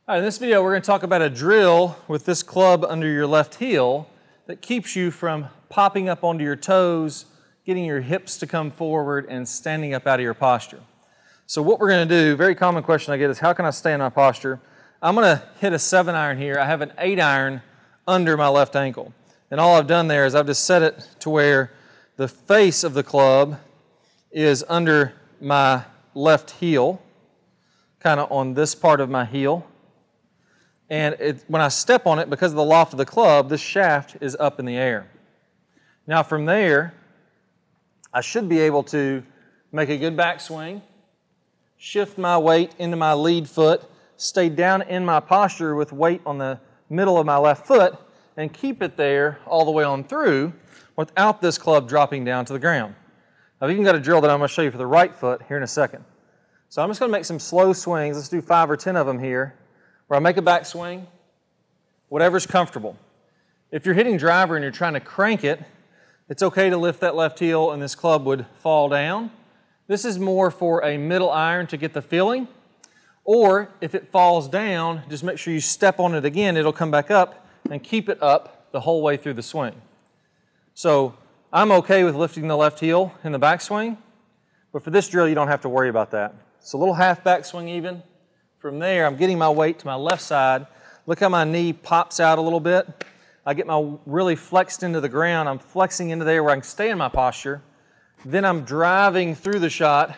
All right, in this video we're going to talk about a drill with this club under your left heel that keeps you from popping up onto your toes, getting your hips to come forward, and standing up out of your posture. So what we're going to do, very common question I get is, how can I stay in my posture? I'm going to hit a 7-iron here. I have an 8-iron under my left ankle. And all I've done there is I've just set it to where the face of the club is under my left heel, kind of on this part of my heel. And when I step on it, because of the loft of the club, this shaft is up in the air. Now from there, I should be able to make a good backswing, shift my weight into my lead foot, stay down in my posture with weight on the middle of my left foot, and keep it there all the way on through without this club dropping down to the ground. I've even got a drill that I'm going to show you for the right foot here in a second. So I'm just going to make some slow swings. Let's do 5 or 10 of them here, where I make a backswing, whatever's comfortable. If you're hitting driver and you're trying to crank it, it's okay to lift that left heel and this club would fall down. This is more for a middle iron to get the feeling. Or if it falls down, just make sure you step on it again. It'll come back up and keep it up the whole way through the swing. So I'm okay with lifting the left heel in the backswing, but for this drill you don't have to worry about that. It's a little half backswing even. From there, I'm getting my weight to my left side. Look how my knee pops out a little bit. I get my really flexed into the ground. I'm flexing into there where I can stay in my posture. Then I'm driving through the shot,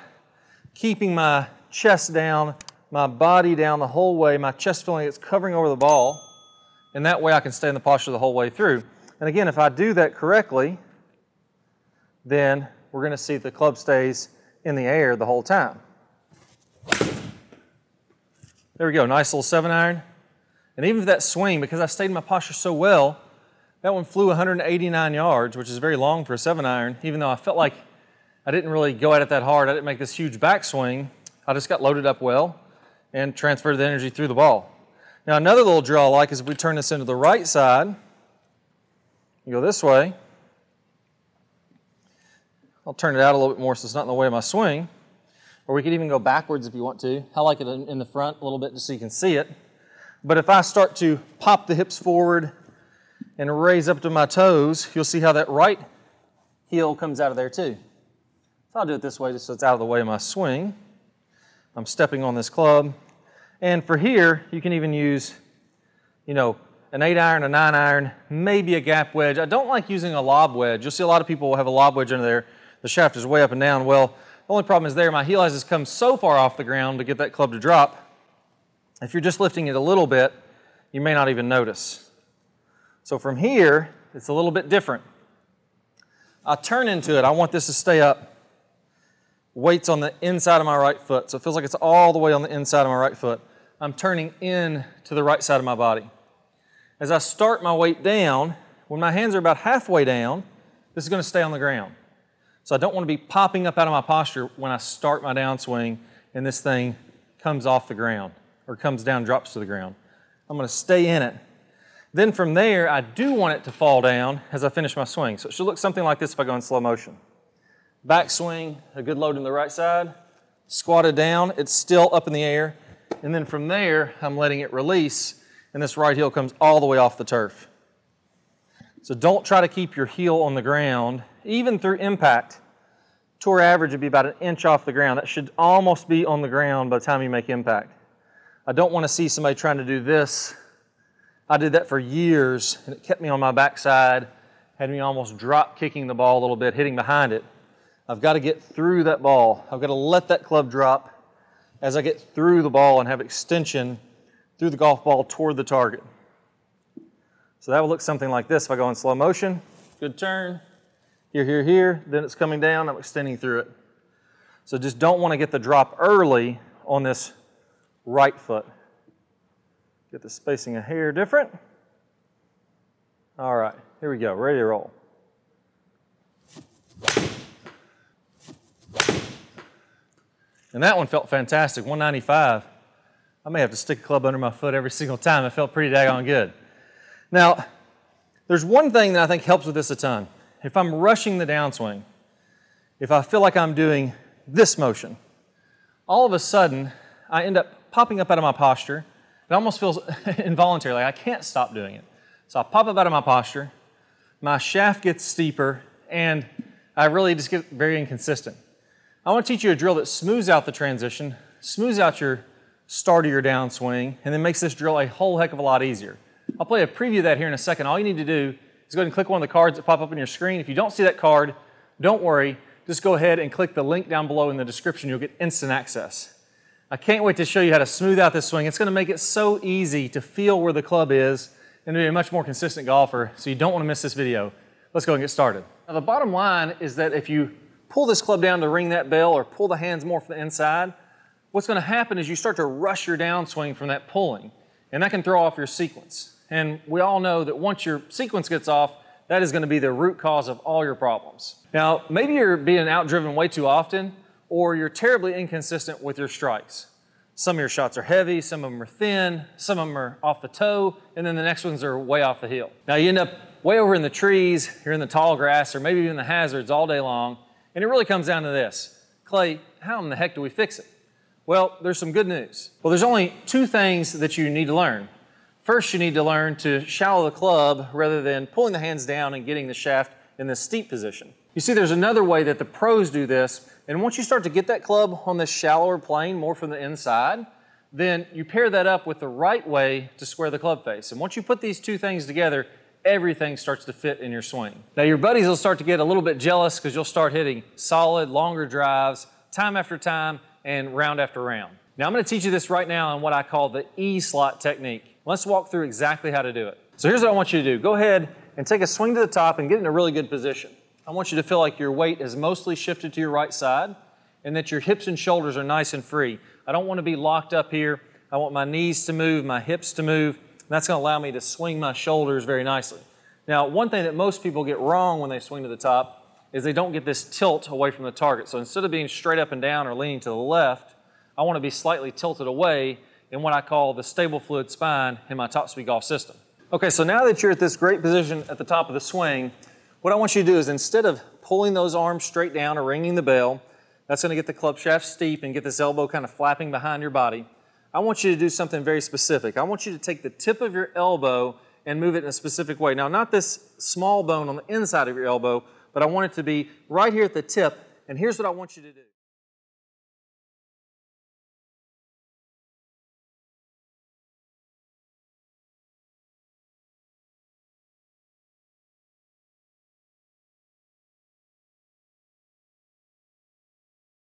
keeping my chest down, my body down the whole way. My chest feeling it's covering over the ball. And that way I can stay in the posture the whole way through. And again, if I do that correctly, then we're going to see the club stays in the air the whole time. There we go, nice little 7-iron. And even for that swing, because I stayed in my posture so well, that one flew 189 yards, which is very long for a 7-iron, even though I felt like I didn't really go at it that hard. I didn't make this huge backswing. I just got loaded up well and transferred the energy through the ball. Now another little drill I like is if we turn this into the right side, you go this way. I'll turn it out a little bit more so it's not in the way of my swing. Or we could even go backwards if you want to. I like it in the front a little bit just so you can see it. But if I start to pop the hips forward and raise up to my toes, you'll see how that right heel comes out of there too. So I'll do it this way just so it's out of the way of my swing. I'm stepping on this club. And for here, you can even use, an 8-iron, a 9-iron, maybe a gap wedge. I don't like using a lob wedge. You'll see a lot of people will have a lob wedge under there. The shaft is way up and down. Well, the only problem is there, my heel has come so far off the ground to get that club to drop. If you're just lifting it a little bit, you may not even notice. So from here, it's a little bit different. I turn into it. I want this to stay up. Weight's on the inside of my right foot, so it feels like it's all the way on the inside of my right foot. I'm turning in to the right side of my body. As I start my weight down, when my hands are about halfway down, this is going to stay on the ground. So I don't want to be popping up out of my posture when I start my downswing and this thing comes off the ground or comes down, drops to the ground. I'm going to stay in it. Then from there, I do want it to fall down as I finish my swing. So it should look something like this if I go in slow motion. Back swing, a good load in the right side, squatted down, it's still up in the air. And then from there, I'm letting it release and this right heel comes all the way off the turf. So don't try to keep your heel on the ground, even through impact. Tour average would be about 1 inch off the ground. That should almost be on the ground by the time you make impact. I don't want to see somebody trying to do this. I did that for years, and it kept me on my backside, had me almost drop kicking the ball a little bit, hitting behind it. I've got to get through that ball. I've got to let that club drop as I get through the ball and have extension through the golf ball toward the target. So that will look something like this if I go in slow motion. Good turn. Here, then it's coming down, I'm extending through it. So just don't want to get the drop early on this right foot. Get the spacing a hair different. All right, here we go, ready to roll. And that one felt fantastic, 195. I may have to stick a club under my foot every single time. It felt pretty daggone good. Now, there's one thing that I think helps with this a ton. If I'm rushing the downswing, if I feel like I'm doing this motion, all of a sudden I end up popping up out of my posture It almost feels involuntary, like I can't stop doing it. So I pop up out of my posture, my shaft gets steeper, and I really just get very inconsistent. I want to teach you a drill that smooths out the transition, smooths out your start of your downswing, and then makes this drill a whole heck of a lot easier. I'll play a preview of that here in a second. All you need to do is go ahead and click one of the cards that pop up on your screen. If you don't see that card, don't worry. Just go ahead and click the link down below in the description. You'll get instant access. I can't wait to show you how to smooth out this swing. It's going to make it so easy to feel where the club is and to be a much more consistent golfer, so you don't want to miss this video. Let's go and get started. Now the bottom line is that if you pull this club down to ring that bell or pull the hands more from the inside, what's going to happen is you start to rush your downswing from that pulling, and that can throw off your sequence. And we all know that once your sequence gets off, that is going to be the root cause of all your problems. Now, maybe you're being outdriven way too often, or you're terribly inconsistent with your strikes. Some of your shots are heavy, some of them are thin, some of them are off the toe, and then the next ones are way off the heel. Now you end up way over in the trees, you're in the tall grass, or maybe even the hazards all day long, and it really comes down to this. Clay, how in the heck do we fix it? Well, there's some good news. Well, there's only two things that you need to learn. First, you need to learn to shallow the club rather than pulling the hands down and getting the shaft in this steep position. You see, there's another way that the pros do this, and once you start to get that club on this shallower plane, more from the inside, then you pair that up with the right way to square the club face. And once you put these two things together, everything starts to fit in your swing. Now your buddies will start to get a little bit jealous because you'll start hitting solid, longer drives, time after time, and round after round. Now I'm going to teach you this right now in what I call the E-slot technique. Let's walk through exactly how to do it. So here's what I want you to do. Go ahead and take a swing to the top and get in a really good position. I want you to feel like your weight is mostly shifted to your right side and that your hips and shoulders are nice and free. I don't want to be locked up here. I want my knees to move, my hips to move. And that's going to allow me to swing my shoulders very nicely. Now, one thing that most people get wrong when they swing to the top is they don't get this tilt away from the target. So instead of being straight up and down or leaning to the left, I want to be slightly tilted away in what I call the stable fluid spine in my top speed golf system. Okay, so now that you're at this great position at the top of the swing, what I want you to do is instead of pulling those arms straight down or ringing the bell, that's going to get the club shaft steep and get this elbow kind of flapping behind your body. I want you to do something very specific. I want you to take the tip of your elbow and move it in a specific way. Now, not this small bone on the inside of your elbow, but I want it to be right here at the tip, and here's what I want you to do.